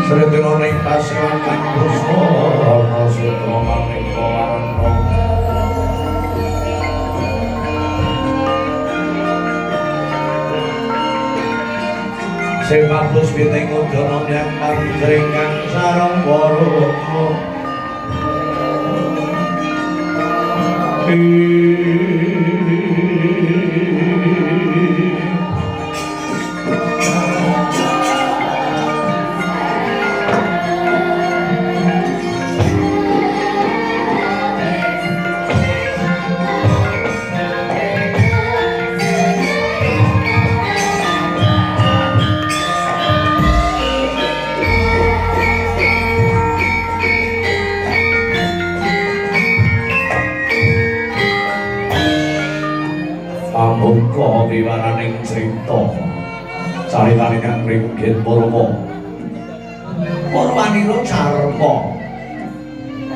Sretena ning pasewan kang Krusna ana sutra maneka warna. Sing mabus piting udana nyang panjering kang sareng warna. Pambuka wiwaraning crita caritane kang Ringgit Purwa Purwanira Carpa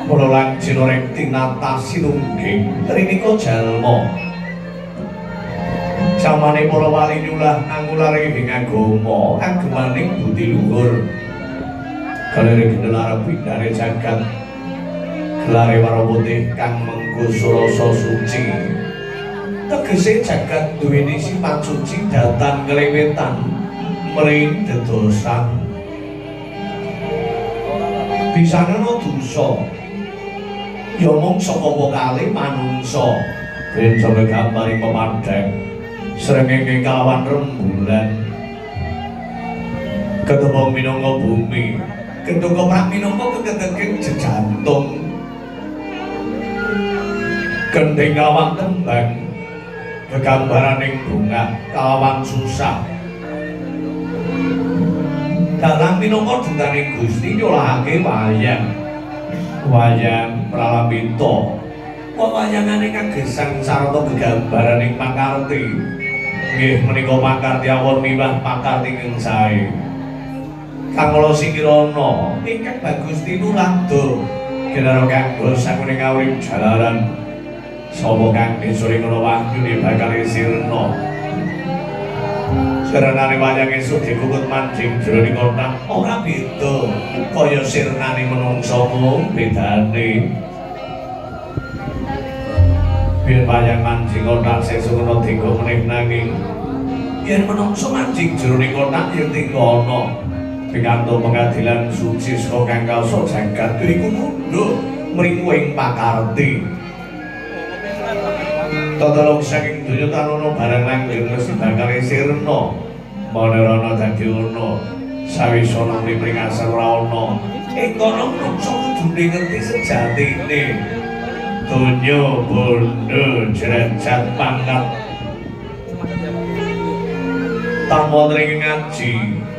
mula lan jinoring tinata sinungging trinika jalma jamane para wali nyulah angulare ing agama agemaning budi luhur galere gendel bidare jagat gelare warna putih kang mengku rasa suci tegese jagat duweni sifat suci datan kelewetan mring dedosan bisane ana dosa ya mung saka wekale manungsa ben sampe gambaring pemadhang srengenge kalawan rembulan ketepung minangka bumi Gendong koprak minangka keketeging jejantung. Gending kawang tembang gegambaraning bunga kawang susah. Dalang minangka dutaning Gusti nyolahake wayang. Wayang Pralambita. Wayangane kagesang sarta gegambaraning Pakarti. Nggih menika Pakarti awon miwah Pakarti ingkang sae. Kangula Sikirana ingkang bagus tinulado. Kinara kanggo sakuning urip jalaran. Sapa kang disuringana wahyune bakal sirna. Sirnane wayang esuk dikukut mancing jroning kotak ora beda kaya sirnane menungsa mung bedane. Yen wayang mancing kotak sesuk ana dienggo meneh nanging yen menungsa mancing jroning kotak yen tingkono pikantuk pengadilan suci saka kang kawasa jagat iku mundhut mriku ing Pakarti. Totolong saking donya tanono barang langgeng mesti bakal sirna. Manarana dadi ana sawisana mripring asal ora ana. Ing kono manungsa kudune ngerti sejatine. Donya bondo jerajat pangkat. Tanpa ring ngaji,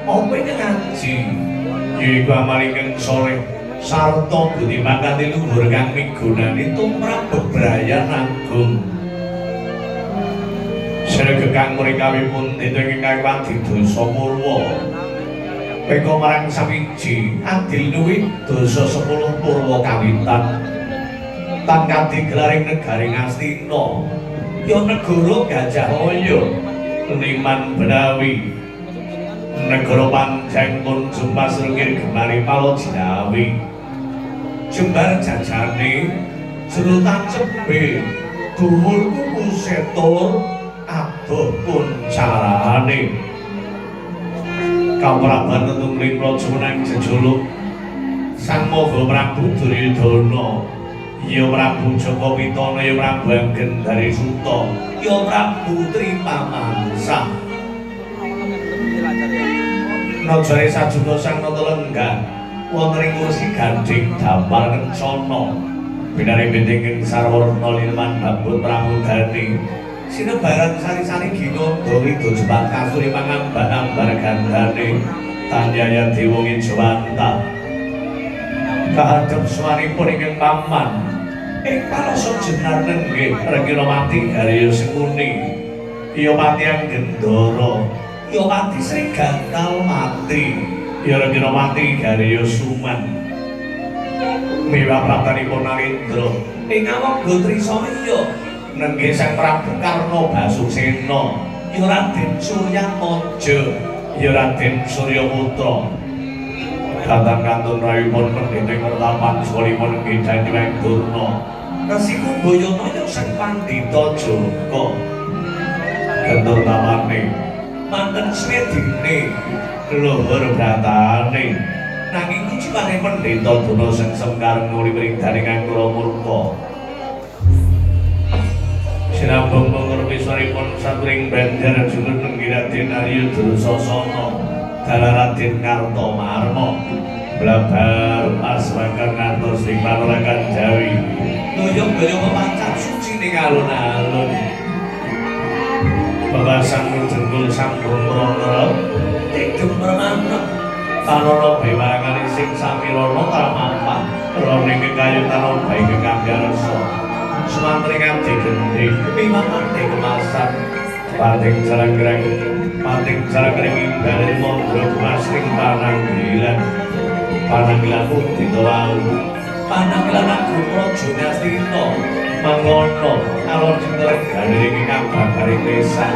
apa iki ngaji? Iku amaling soleh sarta budi mangkati luhur kang migunani tumrap bebrayan agung. Sregep kang mrikawipun dene ingkang dosa purwa. Peka marang sawiji adil luwih dosa 10 purwa kawitan. Tan kadi gelaring negaring Astina. Ya negara Gajahmaya, Liman Benawi. Negara Panjang pun jumpas rungir gemari Palojinawi. Jembar jajane jerutan cebe dhuwur kuku setur abuh pun carane. Kapraban tetungling raja menang jejuluk Sang Maha Prabu Duryudana, ya Prabu Jakawitana, ya Prabu Anggendari Suta, ya Prabu Tripamangsa. Najare sajuta sang nata lenggah wonten ing kursi gandhing dampar kencana. Binare bentengen sarwarna lineman babut pramudani. Sinebaran sari-sari ginanda wido jebat kasuri mangambar-ambar gandane tanyaya dewa ngijawanta. Kahadep swanipun ingkang paman ing palasa jenar nenggih Regina Mati Garya Semuni, ya Pati Anggendara, ya Pati Sri Gantal Mati, ya Regina Mati Garya Suman. Miwah praptanipun Narendra ing awaga Trisaya nenggih Sang Prabu Karna Basusena, ya Raden Suryatmaja, ya Raden Suryaputra. Datang kantun rayipun pendhete ngertapan swalipun nenggih Jayaweng Durna. Resi Kumbayana ya Sang Pandhita Jaka. Gentur tamane manten swedine luhur bratane. Nanging kucipane pendheta Durna sengsem kareng nuli mringdaning angkara murka. Sinambung pengerpisaripun satring bandar julur nenggih Raden Arya Drusasana, dalah Raden Kartamarma, blabar aswakan ngantos ing panolakan Jawi. Doyong-doyong pancap suci ning alun-alun. Babasang jengkul sambung prana, tigem pramana. Tanana bewangane sing samirana tamampah, roning kekayutan bae kekabyarsa. Sumantri ngabdi gendhing pimanti kemasan pating jarang-jarang inggal mondro masring pananggilan putih wau pananggilan agung raja Astina mangono alon cinta gandheng ingkang babaring lesan